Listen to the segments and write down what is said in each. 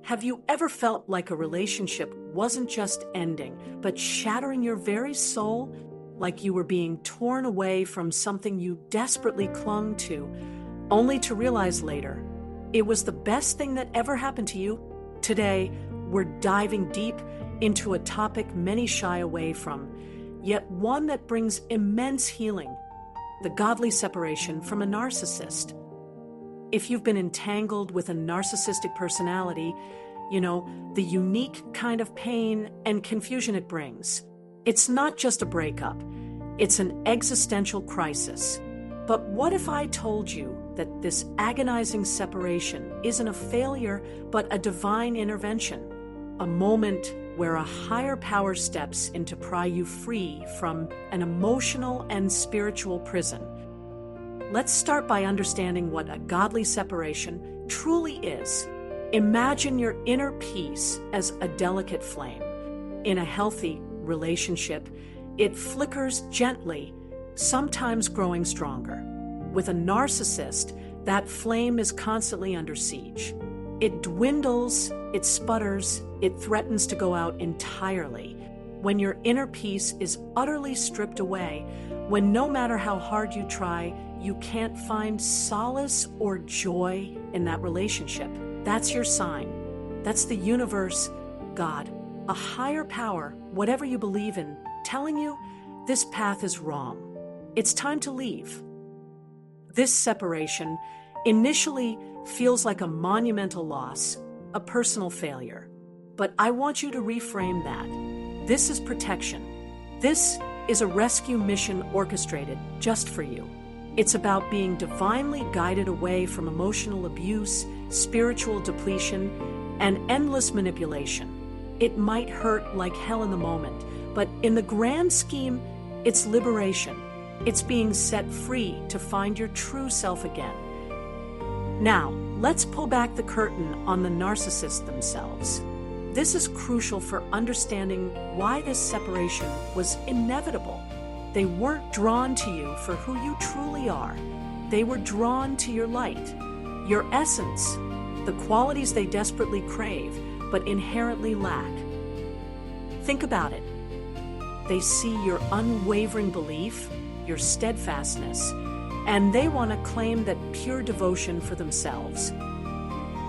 Have you ever felt like a relationship wasn't just ending, but shattering your very soul? Like you were being torn away from something you desperately clung to, only to realize later it was the best thing that ever happened to you? Today, we're diving deep into a topic many shy away from, yet one that brings immense healing: the godly separation from a narcissist. If you've been entangled with a narcissistic personality, the unique kind of pain and confusion it brings. It's not just a breakup, it's an existential crisis. But what if I told you that this agonizing separation isn't a failure, but a divine intervention? A moment where a higher power steps in to pry you free from an emotional and spiritual prison. Let's start by understanding what a godly separation truly is. Imagine your inner peace as a delicate flame. In a healthy relationship, it flickers gently, sometimes growing stronger. With a narcissist, that flame is constantly under siege. It dwindles, it sputters, it threatens to go out entirely. When your inner peace is utterly stripped away, when no matter how hard you try, you can't find solace or joy in that relationship, that's your sign. That's the universe, God, a higher power, whatever you believe in, telling you this path is wrong. It's time to leave. This separation initially feels like a monumental loss, a personal failure. But I want you to reframe that. This is protection. This is a rescue mission orchestrated just for you. It's about being divinely guided away from emotional abuse, spiritual depletion, and endless manipulation. It might hurt like hell in the moment, but in the grand scheme, it's liberation. It's being set free to find your true self again. Now, let's pull back the curtain on the narcissists themselves. This is crucial for understanding why this separation was inevitable. They weren't drawn to you for who you truly are. They were drawn to your light, your essence, the qualities they desperately crave but inherently lack. Think about it. They see your unwavering belief, your steadfastness, and they want to claim that pure devotion for themselves.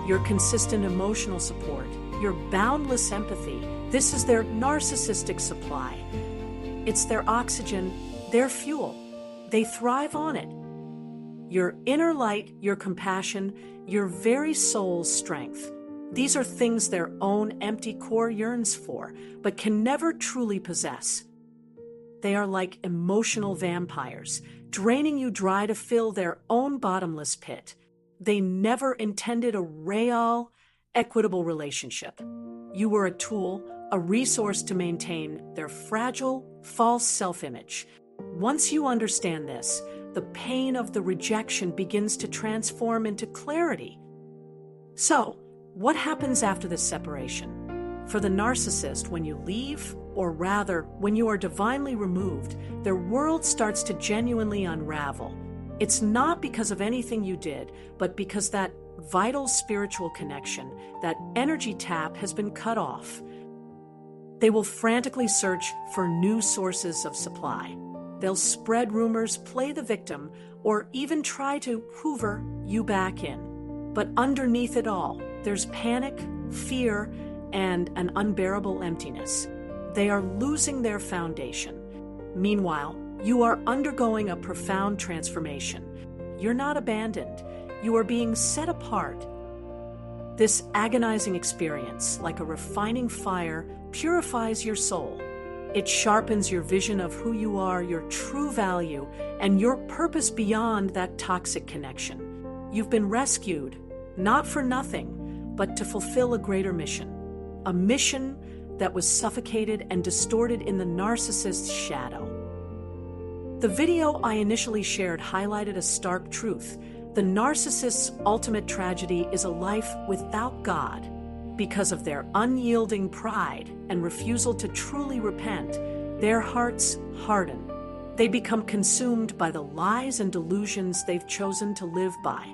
Your consistent emotional support, your boundless empathy, this is their narcissistic supply. It's their oxygen, their fuel. They thrive on it. Your inner light, your compassion, your very soul's strength. These are things their own empty core yearns for, but can never truly possess. They are like emotional vampires, draining you dry to fill their own bottomless pit. They never intended a real, equitable relationship. You were a tool, a resource to maintain their fragile, false self-image. Once you understand this, the pain of the rejection begins to transform into clarity. So, what happens after this separation? For the narcissist, when you leave, or rather, when you are divinely removed, their world starts to genuinely unravel. It's not because of anything you did, but because that vital spiritual connection, that energy tap has been cut off. They will frantically search for new sources of supply. They'll spread rumors, play the victim, or even try to hoover you back in. But underneath it all, there's panic, fear, and an unbearable emptiness. They are losing their foundation. Meanwhile, you are undergoing a profound transformation. You're not abandoned. You are being set apart. This agonizing experience, like a refining fire, purifies your soul. It sharpens your vision of who you are, your true value, and your purpose beyond that toxic connection. You've been rescued, not for nothing, but to fulfill a greater mission. A mission that was suffocated and distorted in the narcissist's shadow. The video I initially shared highlighted a stark truth. The narcissist's ultimate tragedy is a life without God. Because of their unyielding pride and refusal to truly repent, their hearts harden. They become consumed by the lies and delusions they've chosen to live by.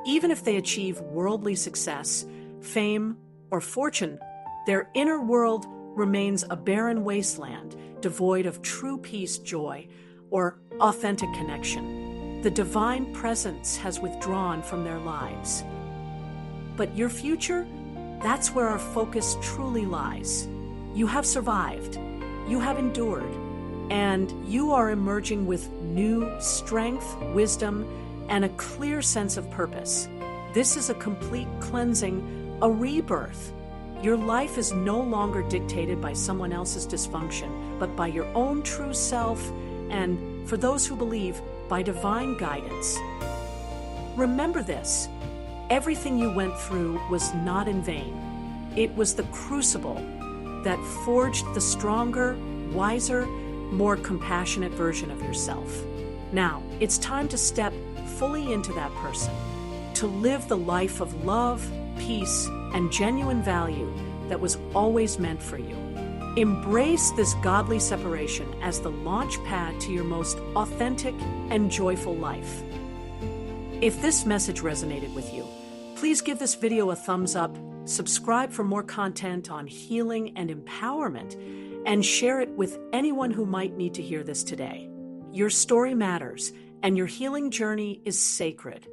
Even if they achieve worldly success, fame, or fortune, their inner world remains a barren wasteland, devoid of true peace, joy, or authentic connection. The divine presence has withdrawn from their lives. But your future, that's where our focus truly lies. You have survived, you have endured, and you are emerging with new strength, wisdom, and a clear sense of purpose. This is a complete cleansing, a rebirth. Your life is no longer dictated by someone else's dysfunction, but by your own true self, and for those who believe, by divine guidance. Remember this: everything you went through was not in vain. It was the crucible that forged the stronger, wiser, more compassionate version of yourself. Now, it's time to step fully into that person, to live the life of love, peace, and genuine value that was always meant for you. Embrace this godly separation as the launch pad to your most authentic and joyful life. If this message resonated with you, please give this video a thumbs up, subscribe for more content on healing and empowerment, and share it with anyone who might need to hear this today. Your story matters, and your healing journey is sacred.